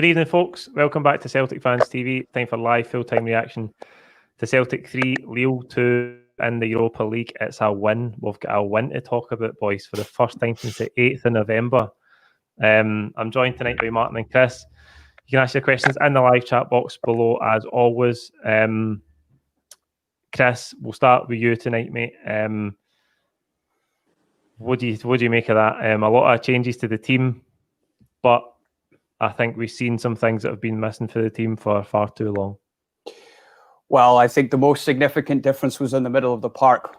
Good evening, folks. Welcome back to Celtic Fans TV. Time for live full-time reaction to Celtic 3, Lille 2 in the Europa League. It's a win. We've got a win to talk about, boys, for the first time since the 8th of November. I'm joined tonight by Martin and Chris. You can ask your questions in the live chat box below, as always. Chris, we'll start with you tonight, mate. What do you make of that? A lot of changes to the team, but I think we've seen some things that have been missing for the team for far too long. Well, I think the most significant difference was in the middle of the park,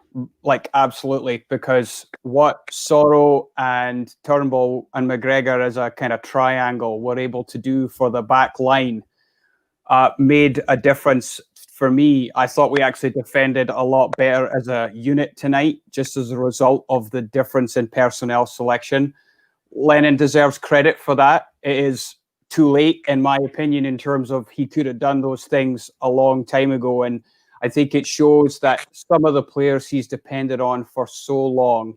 absolutely, because what Soro and Turnbull and McGregor as a kind of triangle were able to do for the back line made a difference for me. I thought we actually defended a lot better as a unit tonight, just as a result of the difference in personnel selection. Lennon deserves credit for that. It is too late, in my opinion, in terms of he could have done those things a long time ago. And I think it shows that some of the players he's depended on for so long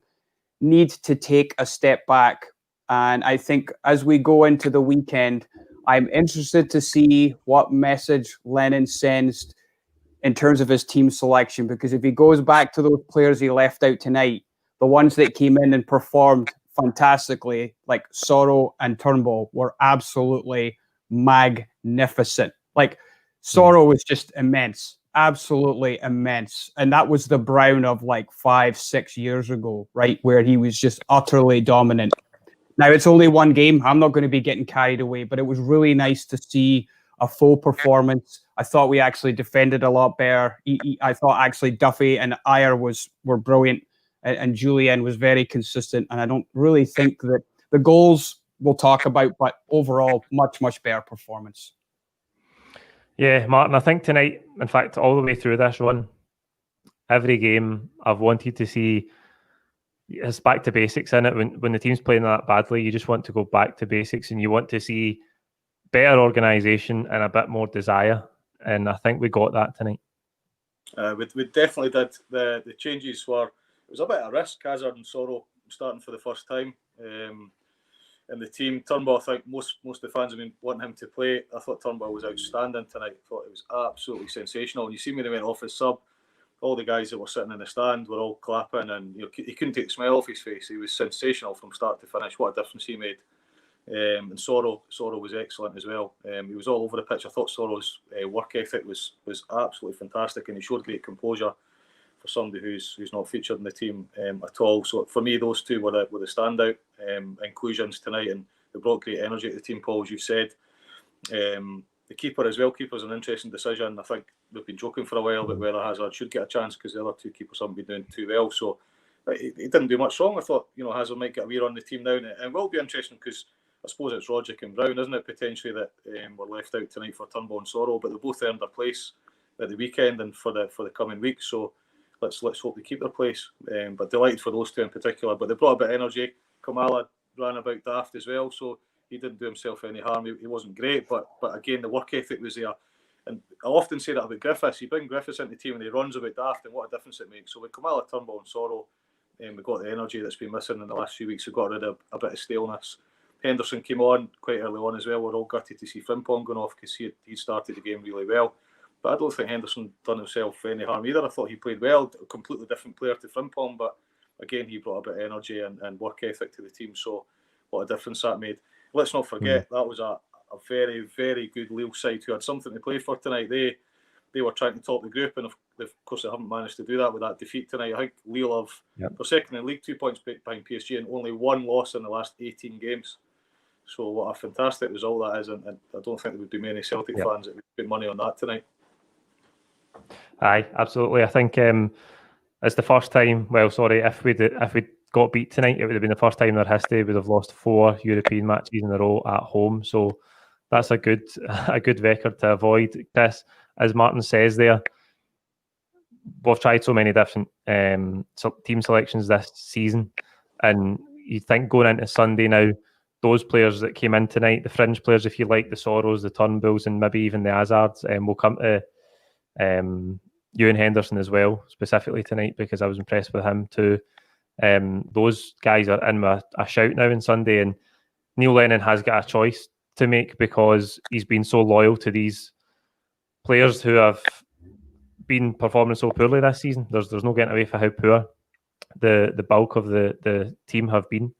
need to take a step back. And I think as we go into the weekend, I'm interested to see what message Lennon sends in terms of his team selection, because if he goes back to those players he left out tonight, the ones that came in and performed fantastically, like Soro and Turnbull, were absolutely magnificent. Soro was just immense, absolutely immense. And that was the Brown of 5-6 years ago, right? Where he was just utterly dominant. Now, it's only one game. I'm not going to be getting carried away, but it was really nice to see a full performance. I thought we actually defended a lot better. I thought actually Duffy and Ayer were brilliant. And Julian was very consistent. And I don't really think that the goals we'll talk about, but overall, much, much better performance. Yeah, Martin, I think tonight, in fact, all the way through this run, every game I've wanted to see it's back to basics in it. When the team's playing that badly, you just want to go back to basics and you want to see better organisation and a bit more desire. And I think we got that tonight. We definitely did. The changes were... It was a bit of a risk, Hazard and Soro starting for the first time in the team. Turnbull, I think most of the fans have been wanting him to play. I thought Turnbull was outstanding tonight. I thought it was absolutely sensational. And you see when he went off his sub, all the guys that were sitting in the stand were all clapping, and he couldn't take the smile off his face. He was sensational from start to finish. What a difference he made. And Soro was excellent as well. He was all over the pitch. I thought Soro's work ethic was absolutely fantastic, and he showed great composure for somebody who's not featured in the team at all. So for me, those two were the standout inclusions tonight, and they brought great energy to the team, Paul, as you've said. The keeper as well. Keeper's an interesting decision. I think we've been joking for a while about whether Hazard should get a chance because the other two keepers haven't been doing too well. So he didn't do much wrong. I thought Hazard might get a wee run on the team now, and it will be interesting because I suppose it's Roderick and Brown, isn't it, potentially that were left out tonight for Turnbull and Soro, but they both earned their place at the weekend and for the coming weeks. So let's hope they keep their place. But delighted for those two in particular. But they brought a bit of energy. Kamala ran about daft as well, so he didn't do himself any harm. He wasn't great, but again, the work ethic was there. And I often say that about Griffiths. You bring Griffiths into the team and he runs about daft, and what a difference it makes. So with Kamala, Turnbull and Soro, we got the energy that's been missing in the last few weeks. We got rid of a bit of staleness. Henderson came on quite early on as well. We're all gutted to see Frimpong going off because he started the game really well. But I don't think Henderson done himself any harm either. I thought he played well, a completely different player to Frimpong, but again, he brought a bit of energy and work ethic to the team. So what a difference that made. Let's not forget, that was a very, very good Lille side who had something to play for tonight. They were trying to top the group, and of course they haven't managed to do that with that defeat tonight. I think Lille they're second in the league, 2 points behind PSG, and only one loss in the last 18 games. So what a fantastic result that is, and I don't think there would be many Celtic fans that would put money on that tonight. Aye, absolutely. I think it's the first time. Well, sorry, if we got beat tonight, it would have been the first time in their history we'd have lost 4 European matches in a row at home. So that's a good record to avoid. Chris, as Martin says there, we've tried so many different team selections this season, and you think going into Sunday now, those players that came in tonight, the fringe players, if you like, the Soros, the Turnbulls, and maybe even the Hazards, we'll come to Ewan Henderson as well, specifically tonight, because I was impressed with him too. Those guys are in with a shout now on Sunday, and Neil Lennon has got a choice to make because he's been so loyal to these players who have been performing so poorly this season. There's no getting away from how poor the bulk of the team have been.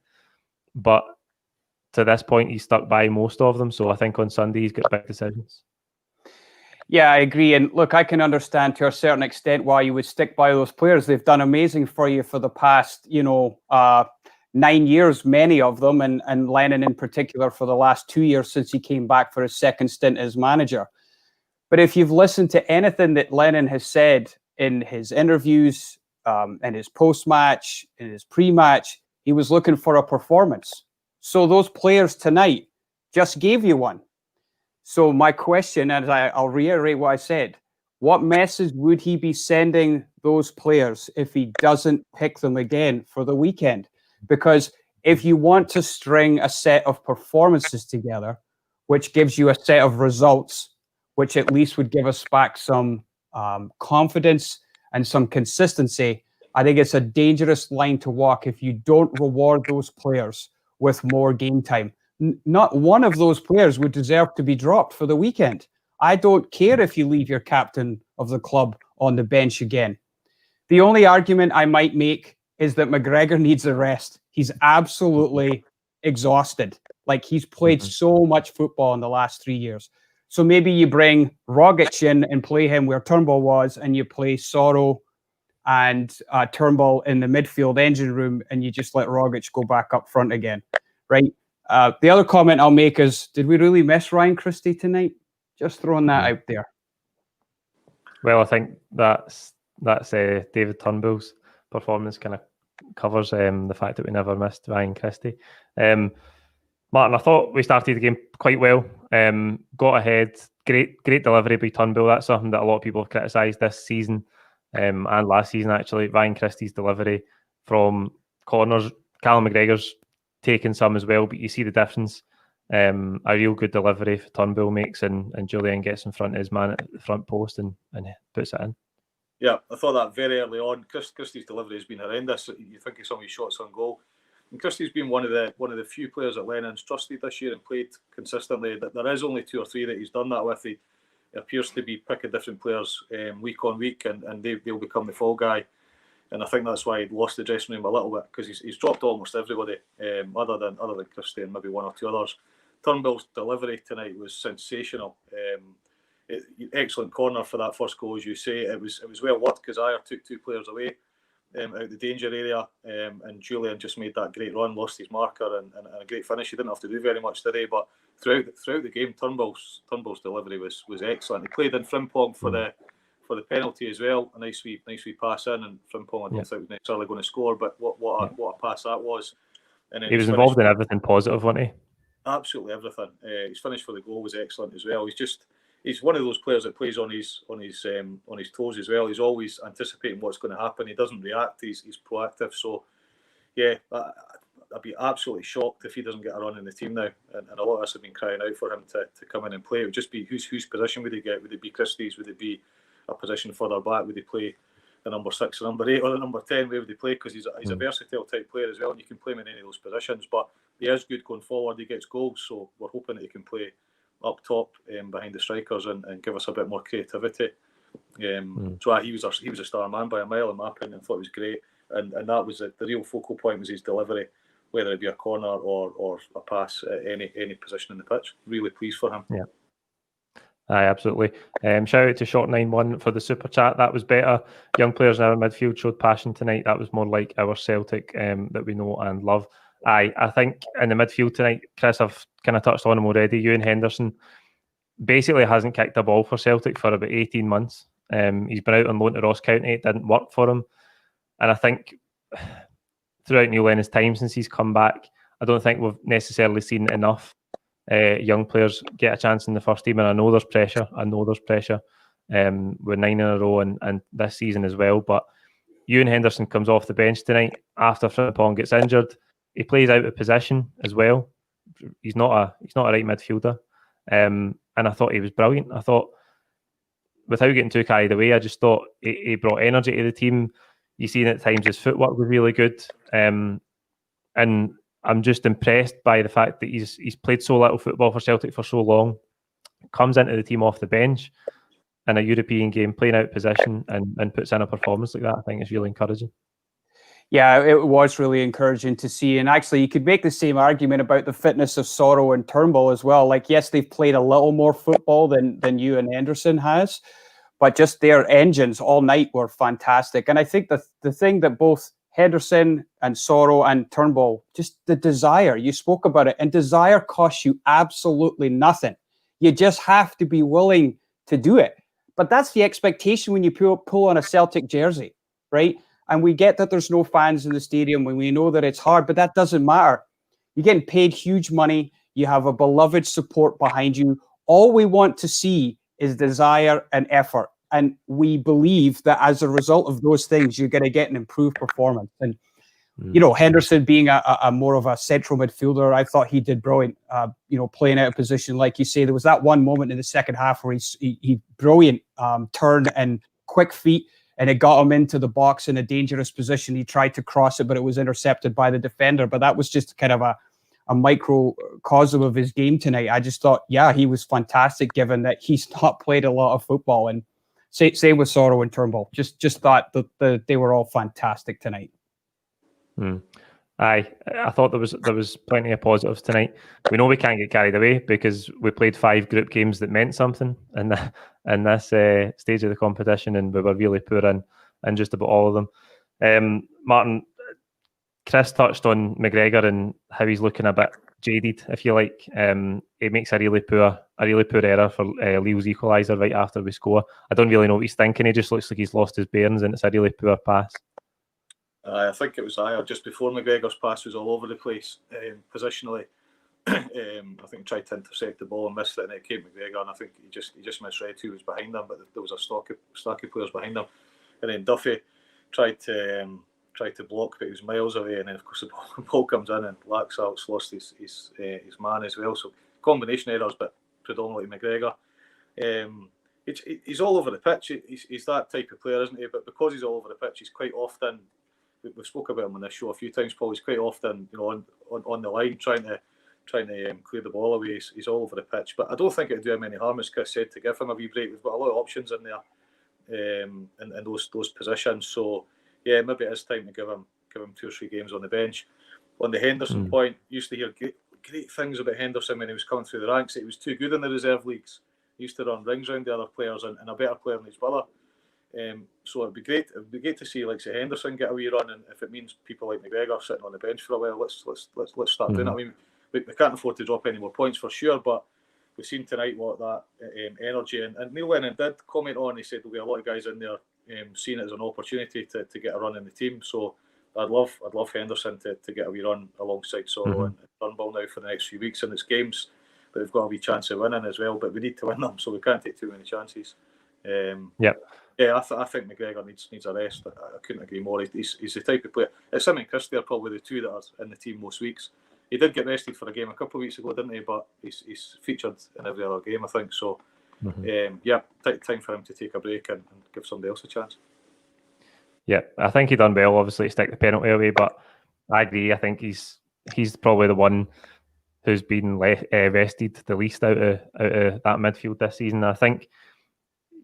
But to this point, he's stuck by most of them. So I think on Sunday he's got big decisions. Yeah, I agree. And look, I can understand to a certain extent why you would stick by those players. They've done amazing for you for the past, 9 years, many of them, and Lennon in particular for the last 2 years since he came back for his second stint as manager. But if you've listened to anything that Lennon has said in his interviews, in his post-match, in his pre-match, he was looking for a performance. So those players tonight just gave you one. So my question, and I'll reiterate what I said, what message would he be sending those players if he doesn't pick them again for the weekend? Because if you want to string a set of performances together, which gives you a set of results, which at least would give us back some confidence and some consistency, I think it's a dangerous line to walk if you don't reward those players with more game time. Not one of those players would deserve to be dropped for the weekend. I don't care if you leave your captain of the club on the bench again. The only argument I might make is that McGregor needs a rest. He's absolutely exhausted. Like, he's played so much football in the last 3 years. So maybe you bring Rogic in and play him where Turnbull was, and you play Soro and Turnbull in the midfield engine room, and you just let Rogic go back up front again, right? The other comment I'll make is, did we really miss Ryan Christie tonight? Just throwing that out there. Well, I think that's David Turnbull's performance kind of covers the fact that we never missed Ryan Christie. Martin, I thought we started the game quite well. Got ahead. Great delivery by Turnbull. That's something that a lot of people have criticised this season and last season, actually. Ryan Christie's delivery from corners. Callum McGregor's taken some as well, but you see the difference. A real good delivery Turnbull makes, and Julian gets in front of his man at the front post and puts it in. Yeah, I thought that very early on. Christie's delivery has been horrendous. You think of some of his shots on goal. And Christie's been one of the few players that Lennon's trusted this year and played consistently. There is only 2 or 3 that he's done that with. He appears to be picking different players week on week, and they'll become the fall guy. And I think that's why he lost the dressing room a little bit, because he's dropped almost everybody, other than Christie and maybe 1 or 2 others. Turnbull's delivery tonight was sensational. Excellent corner for that first goal, as you say. It was well worked because Ayer took 2 players away out the danger area, and Julian just made that great run, lost his marker, and a great finish. He didn't have to do very much today, but throughout the game, Turnbull's delivery was excellent. He played in Frimpong for the penalty as well. A nice wee pass in, and Frimpong, I don't think was necessarily going to score, but what a pass that was. And then he was involved in everything positive, wasn't he? Absolutely everything. His finish for the goal was excellent as well. He's one of those players that plays on his toes as well. He's always anticipating what's going to happen. He doesn't react. He's proactive. So yeah, I'd be absolutely shocked if he doesn't get a run in the team now. And a lot of us have been crying out for him to come in and play. It would just be whose position would he get? Would it be Christie's? Would it be a position further back? Would he play the number 6 or number 8 or the number 10? Where would he play? Because he's a versatile type player as well, and you can play him in any of those positions. But he is good going forward. He gets goals, so we're hoping that he can play up top behind the strikers and give us a bit more creativity. So he was a star man by a mile in my opinion. I thought it was great, and that was the real focal point, was his delivery, whether it be a corner or a pass at any position in the pitch. Really pleased for him. Yeah. Aye, absolutely. Shout out to Short91 for the super chat. That was better. Young players in our midfield showed passion tonight. That was more like our Celtic that we know and love. Aye, I think in the midfield tonight, Chris, I've kind of touched on him already. Ewan Henderson basically hasn't kicked a ball for Celtic for about 18 months. He's been out on loan to Ross County. It didn't work for him. And I think throughout Neil Lennon's time since he's come back, I don't think we've necessarily seen enough young players get a chance in the first team. And I know there's pressure. We're 9 in a row and this season as well. But Ewan Henderson comes off the bench tonight after Frimpong gets injured. He plays out of position as well. He's not a right midfielder. And I thought he was brilliant. I thought, without getting too carried away, I just thought he brought energy to the team. You see at times his footwork was really good. And I'm just impressed by the fact that he's played so little football for Celtic for so long, comes into the team off the bench in a European game, playing out position and puts in a performance like that. I think it's really encouraging. Yeah, it was really encouraging to see. And actually, you could make the same argument about the fitness of Soro and Turnbull as well. Like, yes, they've played a little more football than Ewan Henderson has, but just their engines all night were fantastic. And I think the thing that both Henderson and Soro and Turnbull, just the desire, you spoke about it, and desire costs you absolutely nothing. You just have to be willing to do it. But that's the expectation when you pull on a Celtic jersey, right? And we get that there's no fans in the stadium when we know that it's hard, but that doesn't matter. You're getting paid huge money. You have a beloved support behind you. All we want to see is desire and effort. And we believe that as a result of those things, you're going to get an improved performance. And, you know, Henderson being a more of a central midfielder, I thought he did brilliant, playing out of position. Like you say, there was that one moment in the second half where he brilliant turn and quick feet, and it got him into the box in a dangerous position. He tried to cross it, but it was intercepted by the defender. But that was just kind of a microcosm of his game tonight. I just thought, yeah, he was fantastic, given that he's not played a lot of football. And same with Soro and Turnbull. Just thought that they were all fantastic tonight. Aye, I thought there was plenty of positives tonight. We know we can't get carried away because we played 5 group games that meant something in this stage of the competition, and we were really poor in just about all of them. Martin, Chris touched on McGregor and how he's looking a bit jaded, if you like. He makes a really poor error for Lille's equaliser right after we score. I don't really know what he's thinking. He just looks like he's lost his bearings, and it's a really poor pass. I think it was just before McGregor's pass was all over the place positionally. I think he tried to intercept the ball and missed it, and it came McGregor, and I think he just misread who was behind him, but there was a stock of players behind him, and then Duffy tried to block, but he was miles away, and then of course the ball comes in and Laxalt's lost his man as well. So combination errors, but predominantly McGregor. He's all over the pitch. He's that type of player, isn't he? But because he's all over the pitch, he's quite often. We've spoke about him on this show a few times, Paul. He's quite often, on the line trying to clear the ball away. He's all over the pitch, but I don't think it would do him any harm, as Chris said, to give him a wee break. We've got a lot of options in there, in those positions. So yeah, maybe it is time to give him 2 or 3 games on the bench. On the Henderson point, used to hear great things about Henderson when he was coming through the ranks. He was too good in the reserve leagues. He used to run rings around the other players and a better player than his brother. So it'd be great. It'd be great to see like say Henderson get a wee run, and if it means people like McGregor sitting on the bench for a while, let's start doing it. I mean, we can't afford to drop any more points for sure, but we've seen tonight what that energy and Neil Lennon did comment on. He said there'll be a lot of guys in there seeing it as an opportunity to get a run in the team. So I'd love Henderson to get a wee run alongside Soro and Turnbull now for the next few weeks, and it's games that we've got a wee chance of winning as well, but we need to win them, so we can't take too many chances. Yeah, I think McGregor needs a rest. I couldn't agree more. He's the type of player. It's him and Christie are probably the two that are in the team most weeks. He did get rested for a game a couple of weeks ago, didn't he? But he's featured in every other game, I think. So, time for him to take a break and give somebody else a chance. Yeah, I think he done well, obviously, to stick the penalty away. But I agree. I think he's probably the one who's been rested the least out of that midfield this season. I think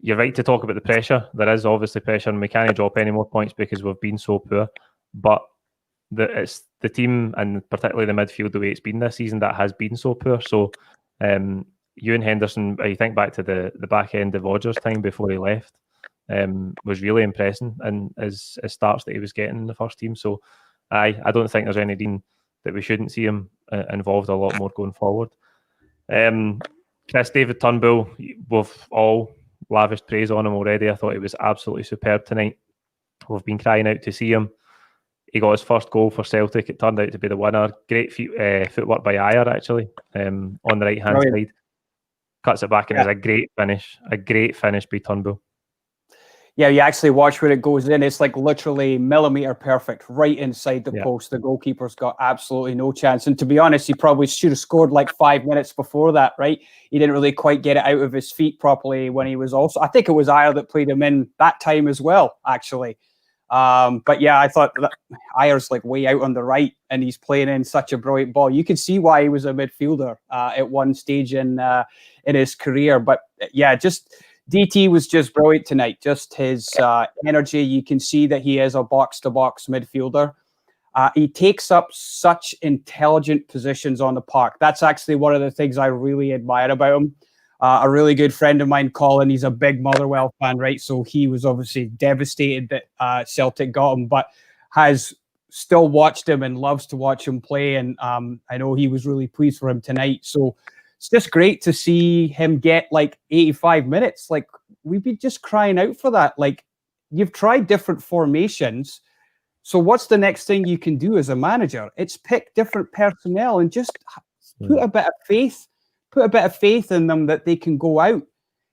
you're right to talk about the pressure. There is obviously pressure, and we can't drop any more points because we've been so poor. But it's the team, and particularly the midfield, the way it's been this season, that has been so poor. So Ewan Henderson, I think back to the back end of Rodgers' time before he left, was really impressing in his starts that he was getting in the first team. So I don't think there's any reason that we shouldn't see him involved a lot more going forward. Chris, David Turnbull, we've all lavished praise on him already. I thought he was absolutely superb tonight. We've been crying out to see him. He got his first goal for Celtic. It turned out to be the winner. Great footwork by Ayer, actually, on the right-hand side. Cuts it back, and it's a great finish by Turnbull. Yeah, you actually watch where it goes in. It's like literally millimetre perfect, right inside the post. The goalkeeper's got absolutely no chance. And to be honest, he probably should have scored like 5 minutes before that, right? He didn't really quite get it out of his feet properly when he was also... I think it was Ayer that played him in that time as well, actually. But yeah, I thought that Ayer's like way out on the right, and he's playing in such a brilliant ball. You could see why he was a midfielder at one stage in his career. But yeah, just DT was just brilliant tonight. Just his energy. You can see that he is a box-to-box midfielder. He takes up such intelligent positions on the park. That's actually one of the things I really admire about him. A really good friend of mine, Colin, he's a big Motherwell fan, right? So he was obviously devastated that Celtic got him, but has still watched him and loves to watch him play. And I know he was really pleased for him tonight. So it's just great to see him get like 85 minutes. Like, we'd be just crying out for that. Like, you've tried different formations. So what's the next thing you can do as a manager? It's pick different personnel and just put a bit of faith in them that they can go out.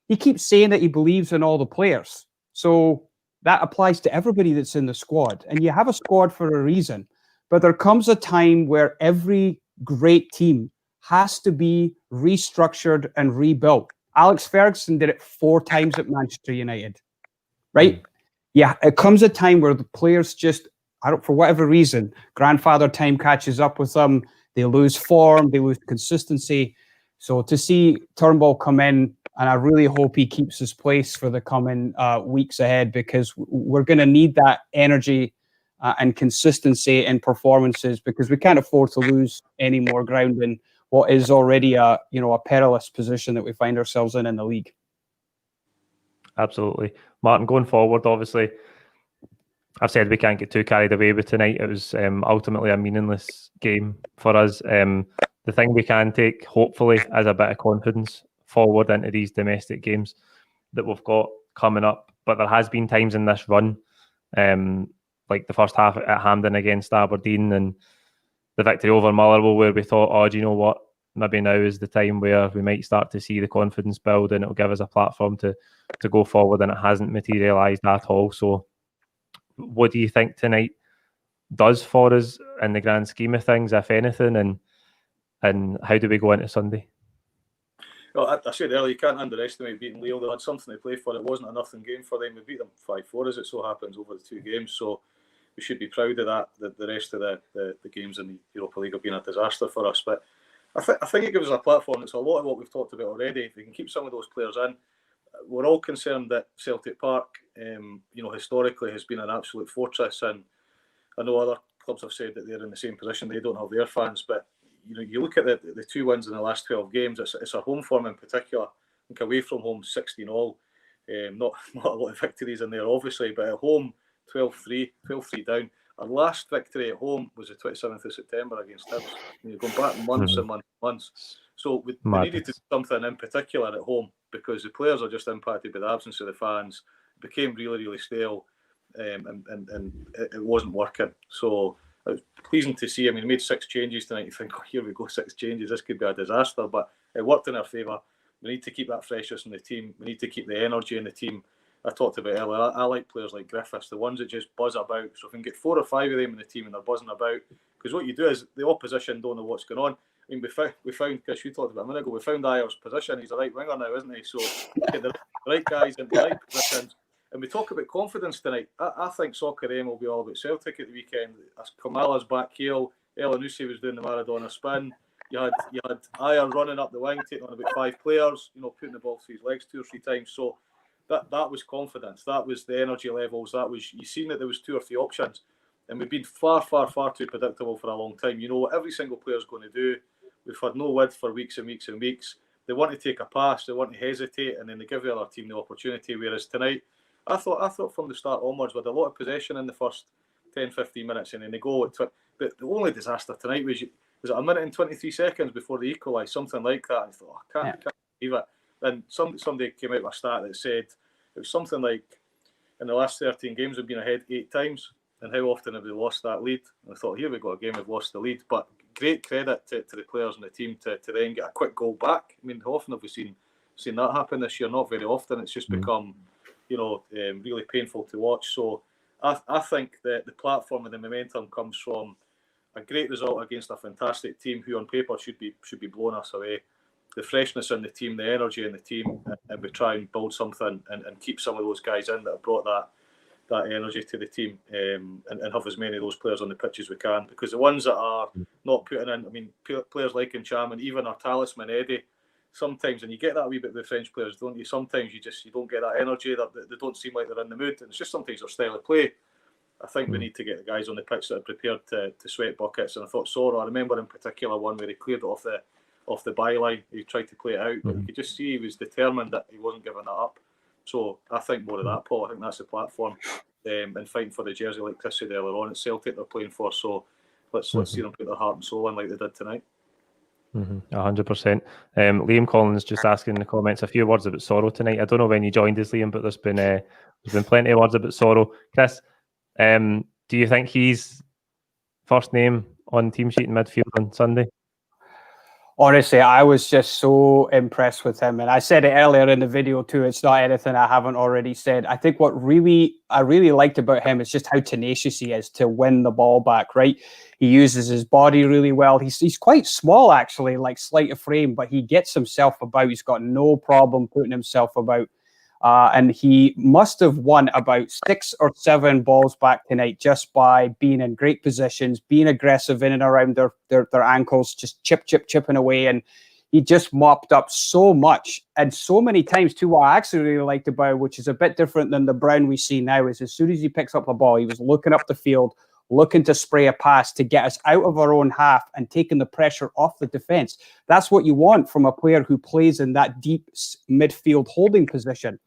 He keeps saying that he believes in all the players. So that applies to everybody that's in the squad. And you have a squad for a reason. But there comes a time where every great team has to be restructured and rebuilt. Alex Ferguson did it 4 times at Manchester United, right? Yeah, it comes a time where the players just, for whatever reason, grandfather time catches up with them. They lose form, they lose consistency. So to see Turnbull come in, and I really hope he keeps his place for the coming weeks ahead, because we're going to need that energy and consistency in performances, because we can't afford to lose any more ground in what is already a perilous position that we find ourselves in the league. Absolutely. Martin, going forward, obviously, I've said we can't get too carried away with tonight. It was ultimately a meaningless game for us. The thing we can take, hopefully, as a bit of confidence forward into these domestic games that we've got coming up. But there has been times in this run, like the first half at Hampden against Aberdeen and the victory over Motherwell, where we thought, oh, do you know what? Maybe now is the time where we might start to see the confidence build, and it'll give us a platform to go forward, and it hasn't materialised at all. So what do you think tonight does for us in the grand scheme of things, if anything, and how do we go into Sunday? Well, I said earlier, you can't underestimate beating Lille. They had something to play for. It wasn't a nothing game for them. We beat them 5-4, as it so happens, over the 2 games. So we should be proud of that. The rest of the games in the Europa League have been a disaster for us. But I think it gives us a platform. It's a lot of what we've talked about already. If we can keep some of those players in, we're all concerned that Celtic Park, historically has been an absolute fortress. And I know other clubs have said that they're in the same position. They don't have their fans, but you look at the 2 wins in the last 12 games. It's our home form in particular. I think away from home 16-all. Not a lot of victories in there, obviously, but at home 12-3 down. Our last victory at home was the 27th of September against Hibs. Going back months and months and months. So we needed to do something in particular at home, because the players are just impacted by the absence of the fans. It became really, really stale, and it wasn't working. So it was pleasing to see. I mean, we made 6 changes tonight. You think, oh, here we go, 6 changes. This could be a disaster, but it worked in our favour. We need to keep that freshness in the team. We need to keep the energy in the team. I talked about earlier, I like players like Griffiths, the ones that just buzz about. So if we can get 4 or 5 of them in the team and they're buzzing about, because what you do is the opposition don't know what's going on. I mean, we found, Chris, you talked about a minute ago, we found Ayer's position. He's a right winger now, isn't he? So get the right guys in the right positions. And we talk about confidence tonight. I think Soccer AM will be all about Celtic at the weekend. As Kamala's back heel, Elanusi was doing the Maradona spin. You had Ayer running up the wing, taking on about 5 players, putting the ball through his legs 2 or 3 times. So that was confidence. That was the energy levels. That was, you seen that there was 2 or 3 options. And we've been far, far, far too predictable for a long time. You know what every single player's going to do. We've had no width for weeks and weeks and weeks. They want to take a pass, they want to hesitate, and then they give the other team the opportunity. Whereas tonight, I thought from the start onwards, with a lot of possession in the first 10, 15 minutes, and then they go at but the only disaster tonight was it a minute and 23 seconds before they equalised, something like that. I thought, I can't believe it. And somebody came out with a stat that said it was something like, in the last 13 games we've been ahead 8 times, and how often have we lost that lead? And I thought, here we got a game, we've lost the lead. But great credit to the players and the team to then get a quick goal back. I mean, how often have we seen that happen this year? Not very often. It's just become, really painful to watch. So I think that the platform and the momentum comes from a great result against a fantastic team who on paper should be blowing us away. The freshness in the team, the energy in the team, and we try and build something and keep some of those guys in that have brought that energy to the team, and have as many of those players on the pitch as we can. Because the ones that are not putting in, I mean, players like Ncham, even our talisman Eddie, sometimes, and you get that a wee bit with French players, don't you? Sometimes you don't get that energy, that they don't seem like they're in the mood, and it's just sometimes their style of play. I think we need to get the guys on the pitch that are prepared to sweat buckets. And I thought Soro, I remember in particular one where he cleared it off the byline. He tried to play it out, but you could just see he was determined that he wasn't giving that up. So I think more of that, Paul. I think that's the platform, and fighting for the jersey like Chris said earlier on. It's Celtic they're playing for, so let's see them put their heart and soul in like they did tonight. 100%. Liam Collins just asking in the comments a few words about Soro tonight. I don't know when you joined us, Liam, but there's been plenty of words about Soro. Chris, do you think he's first name on team sheet in midfield on Sunday? Honestly, I was just so impressed with him. And I said it earlier in the video too. It's not anything I haven't already said. I think what I really liked about him is just how tenacious he is to win the ball back, right? He uses his body really well. He's quite small, actually, like slight of frame, but he gets himself about. He's got no problem putting himself about. And he must have won about 6 or 7 balls back tonight just by being in great positions, being aggressive in and around their ankles, just chipping away. And he just mopped up so much and so many times too. What I actually really liked about it, which is a bit different than the Brown we see now, is as soon as he picks up the ball, he was looking up the field, looking to spray a pass to get us out of our own half and taking the pressure off the defence. That's what you want from a player who plays in that deep midfield holding position.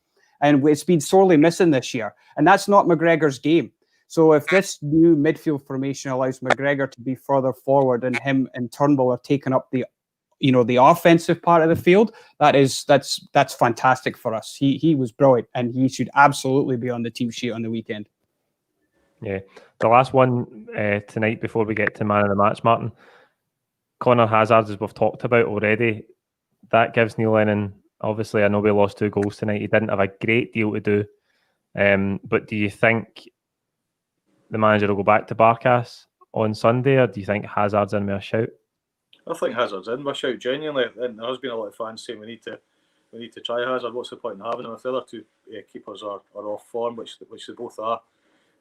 And it's been sorely missing this year. And that's not McGregor's game. So if this new midfield formation allows McGregor to be further forward and him and Turnbull are taking up the offensive part of the field, that's fantastic for us. He was brilliant, and he should absolutely be on the team sheet on the weekend. Yeah. The last one tonight before we get to man of the match, Martin. Connor Hazard, as we've talked about already, that gives Neil Lennon. Obviously, I know we lost 2 goals tonight. He didn't have a great deal to do. But do you think the manager will go back to Barkas on Sunday, or do you think Hazard's in with a shout? I think Hazard's in with a shout, genuinely. And there has been a lot of fans saying we need to try Hazard. What's the point in having him if the other 2 keepers are off form, which they both are?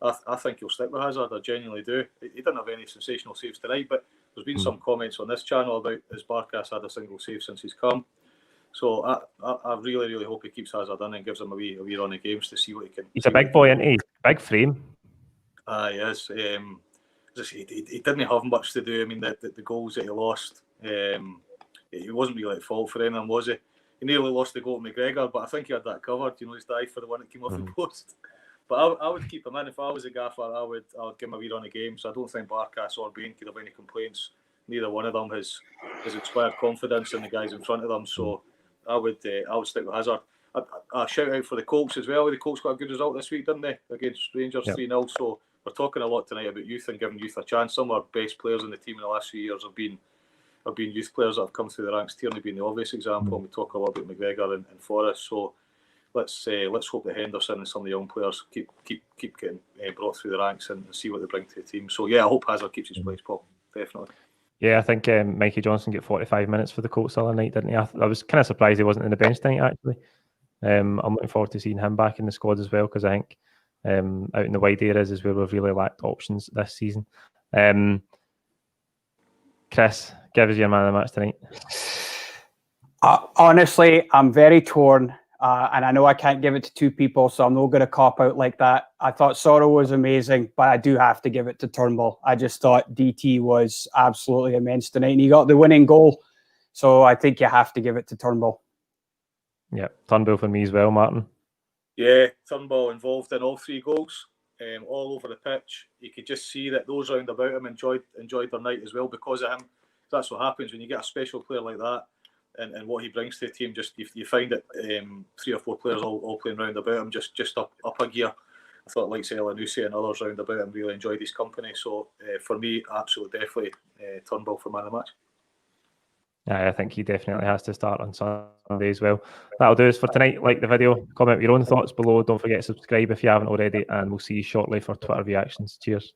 I think he'll stick with Hazard. I genuinely do. He didn't have any sensational saves tonight, but there's been some comments on this channel about has Barkas had a single save since he's come. So I really, really hope he keeps Hazard in and gives him a wee run of games to see what he can. He's a big boy, isn't he? Big frame. He is. He didn't have much to do. I mean, the goals that he lost, he wasn't really at fault for any of them, was he? He nearly lost the goal to McGregor, but I think he had that covered. His dive for the one that came off the post. But I would keep him in. If I was a gaffer, I would give him a wee run of games. I don't think Barkas or Bain could have any complaints. Neither one of them has inspired confidence in the guys in front of them. So I would stick with Hazard. A shout out for the Colts as well. The Colts got a good result this week, didn't they? Against Rangers 3-0. So we're talking a lot tonight about youth and giving youth a chance. Some of our best players in the team in the last few years have been youth players that have come through the ranks. Tierney being the obvious example. And we talk a lot about McGregor and Forrest. So let's hope that Henderson and some of the young players keep getting brought through the ranks and see what they bring to the team. So yeah, I hope Hazard keeps his place, Paul. Definitely. Yeah, I think Mikey Johnson got 45 minutes for the Colts the other night, didn't he? I was kind of surprised he wasn't in the bench tonight, actually. I'm looking forward to seeing him back in the squad as well, because I think out in the wide areas is where we've really lacked options this season. Chris, give us your man of the match tonight. Honestly, I'm very torn. And I know I can't give it to 2 people, so I'm not going to cop out like that. I thought Soro was amazing, but I do have to give it to Turnbull. I just thought DT was absolutely immense tonight, and he got the winning goal. So I think you have to give it to Turnbull. Yeah, Turnbull for me as well, Martin. Yeah, Turnbull involved in all 3 goals, all over the pitch. You could just see that those round about him enjoyed their night as well because of him. That's what happens when you get a special player like that. And what he brings to the team, just you find that 3 or 4 players all playing round about him, just up a gear. I thought like Elanusi and others round about him really enjoyed his company. So for me, absolutely, definitely Turnbull for man of the match. Yeah, I think he definitely has to start on Sunday as well. That'll do us for tonight. Like the video, comment your own thoughts below. Don't forget to subscribe if you haven't already, and we'll see you shortly for Twitter reactions. Cheers.